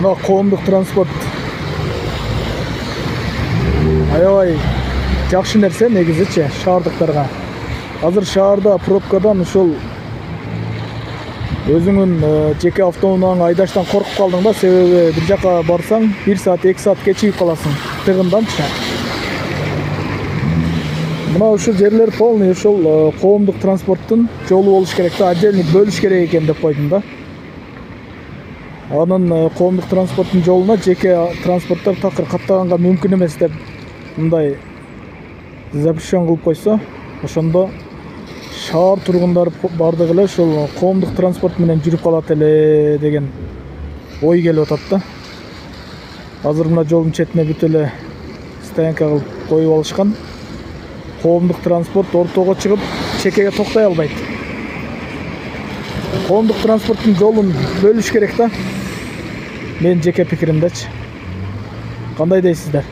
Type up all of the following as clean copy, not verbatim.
Мына коомдук транспорт аябай жакшы нерсе негизичи шаардыктарга. Азыр шаарда пробкадан ушул өзүңүн жеке автоунааңы айдаштан коркуп калдың да, себеби бир жака барсаң 1 саат 2 саат кечигип каласың тыгынданчы. Мына ушул жерлер полный ушул коомдук транспорттун жолу болуш керек да, отдельный бөлүш керек экен деп койдум да. Анын коомдук транспорттун жолуна жеке транспорттор такыр каттаганга мүмкүн эмес деп мындай запрещен кылып койсо, ошондо шаар тургундары бардыгы эле ушул коомдук транспорт менен жүрүп калат эле деген ой келип атат да. Азыр мына жолдун четине бүт эле стоянка кылып коюп алышкан. Коомдук транспорт ортого чыгып чекеге токтой албайт. Коомдук транспорттун жолун бөлүш керек да. Мен жеке пикиримдечи. Кандай дейсиздер?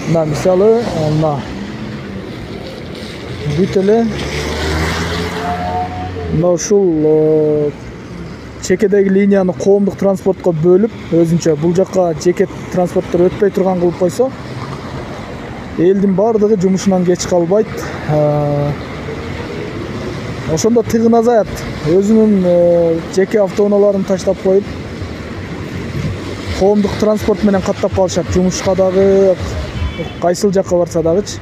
Мына мисалы, мына бүт эле мына ушул чекедеги линияны коомдук транспортко бөлүп, өзүнчө бул жакка жеке транспорттор өтпөй турган кылып койсо, элдин бардыгы жумушунан кеч калбайт. Ошондо тыгын азаят. Өзүнүн жеке автоунааларын таштап коюп, коомдук транспорт менен каттап калышат. Жумушка дагы, кайсыл жакка барса дагычы.